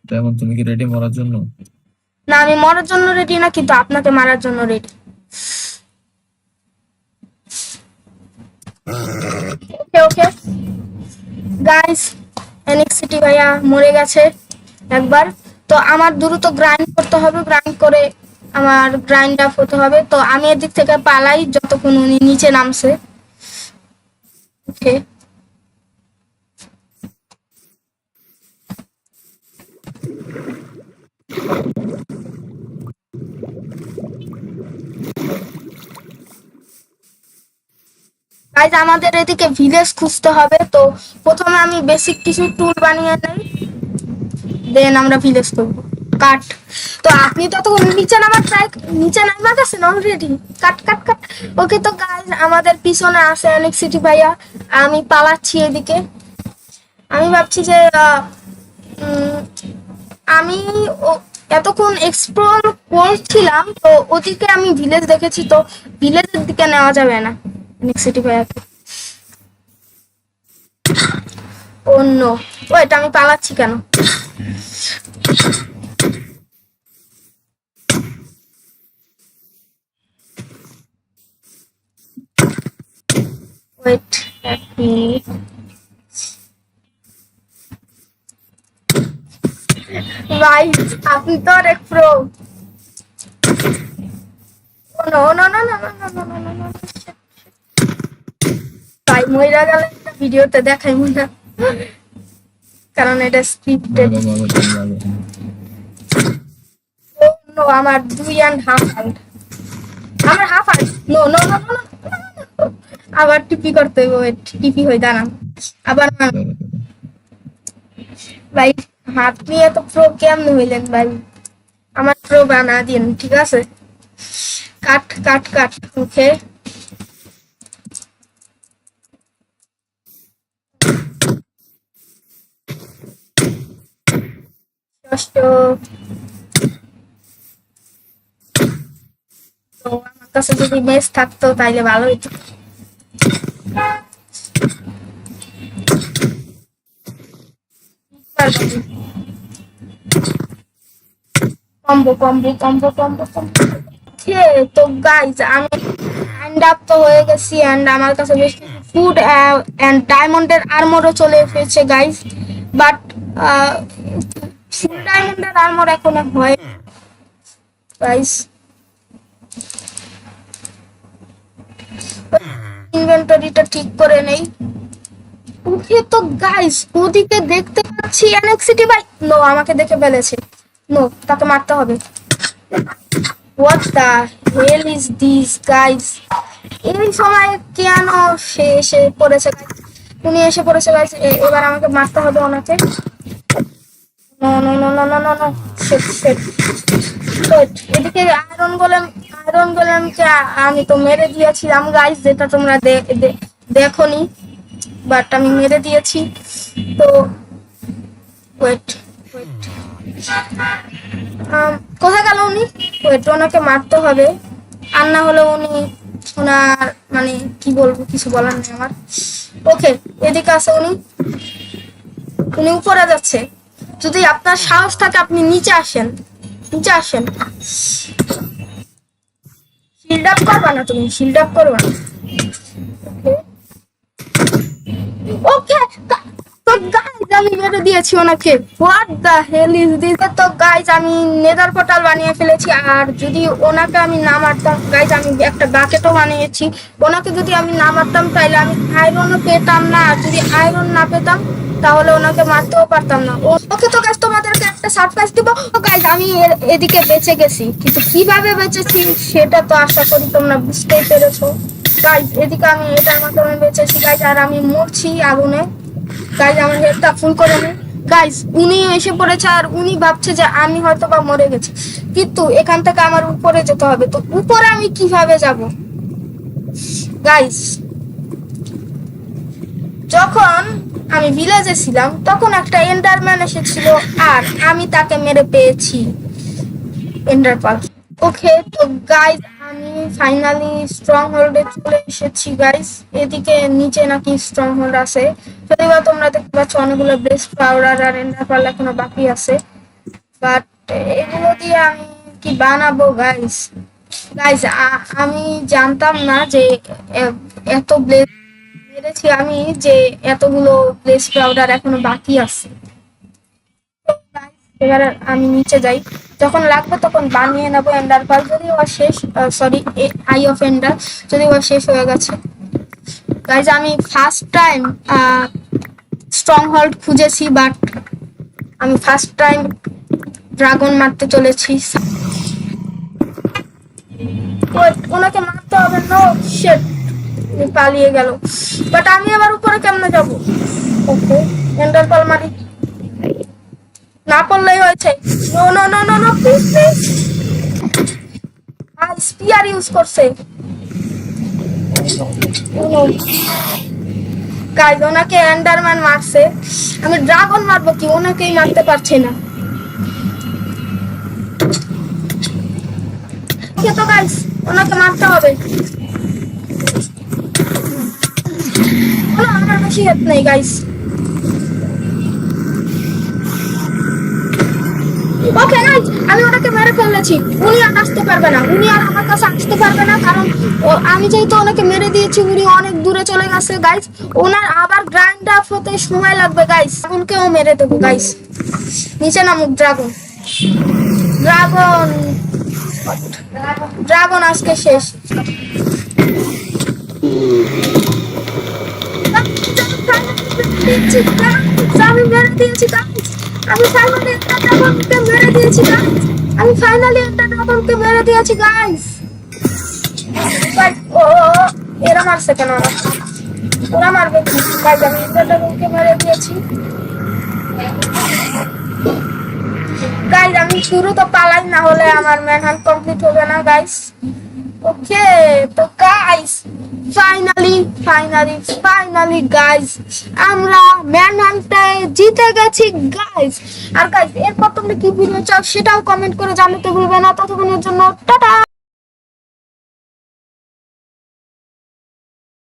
তেমন তুমি কি রেডি মরার জন্য? না, আমি মরার জন্য রেডি না, কিন্তু আপনাকে মারার জন্য রেডি। ওকে ওকে গাইস, এনএক্সিটি ভাইয়া মরে গেছে একবার। তো আমার দ্রুত গ্রাইন্ড করতে হবে, গ্রাইন্ড করে আমার গ্রাইন্ড আপ হতে হবে। তো আমি এদিক থেকে পালাই যতক্ষণ উনি নিচে নামছে। ওকে, গাইজ আমাদের এদিকে ভিলেজ খুঁজতে হবে। তো প্রথমে আমি বেসিক কিছু টুল বানিয়ে নেই, দেন আমরা ভিলেজ করবো। কাট। তো আপনি তো তখন নিচে নামা গেছেন অলরেডি। কাট কাট কাট। ওকে, তো গাইজ আমাদের পিছনে আছে এনএক্সিটি ভাইয়া, আমি পালাচ্ছি এদিকে। আমি ভাবছি যে আমি এতক্ষণ এক্সপ্লোর করছিলাম, তো ওদিকে আমি ভিলেজ দেখেছি, তো ভিলেজের দিকে নেওয়া যাবে না এনএক্সিটি ভাইয়াকে। অন্য ওয়েট, আমি পালাচ্ছি কেন? ওয়েট এক মিনিট। ভাই আপনি তো অনেক pro. No no no no no no no no no, ভাই মইরা গেলে ভিডিওতে দেখাই না, কারণ এটা স্ক্রিপ্টেড। নো, আমার 2.5 হার্ট। আমার half heart. No no no no, আবার টিপি করতে হবে। ওয়েট, টিপি হয়ে দাঁড়ান আবার। ভাই আপনি এত প্রো কেমন হইলেন ভাই? আমার প্রো বানা দিন, ঠিক আছে? কাট কাট কাট। ওকে, ষষ্ঠ। তো আমার কাছে যদি মেস থাকতো তাইলে ভালো হইতো। Combo combo combo combo combo. তো গাইজ আমি এন্ড আপ তো হয়ে গেছি, এন্ড আমার কাছে বেশ কিছু ফুড এন্ড ডায়মন্ডের আর্মরও চলে এসেছে গাইজ। বাট ফুল ডায়মন্ডের আর্মর এখনো হয় গাইজ। ইনভেন্টরিটা ঠিক করে নেই। ওকে, তো গাইস ওদিকে দেখতে পাচ্ছি এনএক্সিটি ভাই। নো, আমাকে দেখে ফেলেছে। নো, তাকে মারতে হবে। What the hell is this guys? এই সময় কেন সে এসে পড়েছে গাইস? উনি এসে পড়েছে গাইস। এবার আমাকে মারতে হবে ওনাকে। No no no no no no no, shit shit shit. এদিকে আয়রন গোলেমকে আমি তো মেরে দিয়েছিলাম গাইস, যেটা তোমরা দেখোনি, বাট আমি মেরে দিয়েছি। তো ওয়েট ওয়েট, কোথায় গেল উনি? ওয়েট, ওনাকে মারতে হবে, আর না হলে ওনার মানে কি বলবো, কিছু বলার নেই আমার। ওকে, এদিকে আছে উনি উপরে যাচ্ছে। যদি আপনার সাহস থাকে আপনি নিচে আসেন, নিচে আসেন। শিল্ড আপ করবা না তুমি? শিল্ড আপ করবা না? ওকে, তো গাইজ আমি মেরে দিয়েছি ওনাকে। What the hell is this? তো গাইজ আমি নেদার পোর্টাল বানিয়ে ফেলেছি, আর যদি ওনাকে আমি না মারতাম গাইজ, আমি একটা বাকেটও বানিয়েছি। ওনাকে যদি আমি না মারতাম তাহলে আমি আয়রনও পেতাম না, আর যদি আয়রন না পেতাম তাহলে ওনাকে মারতেও পারতাম না। ওকে, তো গাইজ তোমাদেরকে একটা সারপ্রাইজ দিব। গাইজ আমি এদিকে বেঁচে গেছি, কিন্তু কিভাবে বেঁচেছি সেটা তো আশা করি তোমরা বুঝতেই পেরেছো গাইজ। এদিকে আমি এটার মাধ্যমে বেঁচেছি গাইজ, আর আমি মরছি আগুনে গাইজ। আমার হেডটা ফুল করে নি গাইজ। উনি এসে পড়েছে, আর উনি ভাবছে যে আমি হয়তো বা মরে গেছি, কিন্তু এখান থেকে আমার উপরে যেতে হবে। তো উপরে আমি কিভাবে যাব গাইজ? যখন আমি ভিলেজে ছিলাম তখন একটা এন্ডারম্যান এসেছিল, আর আমি তাকে মেরে পেয়েছি এন্ডার পার্ল। ওকে, তো গাইজ আমি ফাইনালি স্ট্রং হোল্ডে চলে এসেছি গাইজ। এদিকে নিচে নাকি স্ট্রং হোল্ড আছে, যদি বা তোমরা দেখতে পাচ্ছ অনেকগুলো ব্লেস পাউডার আর এন্ডার পার্ল এখনো বাকি আছে। বাট এগুলো দিয়ে আমি কি বানাবো গাইস? গাইস আমি জানতাম না যে এত ব্লেজ মেরেছি আমি, যে এতগুলো ব্লেজ পাউডার এখনো বাকি আছে। এবার আমি নিচে যাই, যখন লাগবে তখন বানিয়ে নেবো এন্ডার পাল। যদি ও শেষ, সরি, আই অফ এন্ডার যদি ও শেষ হয়ে গেছে। গাইজ আমি ফার্স্ট টাইম স্ট্রং হোল্ড খুঁজেছি, বাট আমি ফার্স্ট টাইম ড্রাগন মারতে চলেছি। ওনাকে মারতে হবে। নো শিট, পালিয়ে গেল। বাট আমি আবার উপরে কেমনে যাব? ওকে, এন্ডার পাল মারি, না পড়লেই হয়েছে। No no no no no, please please. আর স্পিয়ার ইউজ করছে। গাইজ ওনাকে এন্ডারম্যান মারছে, আমি ড্রাগন মারবো কি? ওনাকেই মারতে পারছে না। তো গাইজ ওনাকে মারতে হবে। আমার বেশি হেল্প নেই গাইজ। ওকে গাইজ, আমি ওনাকে মেরে ফেলেছি। উনি আর আসতে পারবে না, উনি আর আমার কাছে আসতে পারবে না, কারণ আমি যেহেতু ওনাকে মেরে দিয়েছি, উনি অনেক দূরে চলে গেছে গাইজ। ওনার আবার গ্রাইন্ড আপ হতে সময় লাগবে গাইজ। ড্রাগনকেও মেরে দেবো গাইজ। নিচে নামুক ড্রাগন। ড্রাগন ড্রাগন আজকে শেষ। আমি মেরে দিয়েছি গাইজ। আমি ফাইনালি একটা ড্রাগনকে মেরে দিয়েছি গাইজ। আমি ফাইনালি একটা ড্রাগনকে মেরে দিয়েছি গাইজ। ও এরা মারছে কেন? ওরা মারবে কি গাইজ? আমি একটা ড্রাগনকে মেরে দিয়েছি গাইজ। আমি শুরু তো পালাই, না হলে আমার ম্যানহান্ট কমপ্লিট হবে না গাইজ। ওকে তো গাইজ, ফাইনালি গাইজ আমরা ম্যানহান্টে জিতে গেছি গাইজ। আর গাইজ এরপর তোমরা কি ভিডিও চাও সেটাও কমেন্ট করে জানাতে ভুলবে না। ততক্ষণের জন্য টাটা।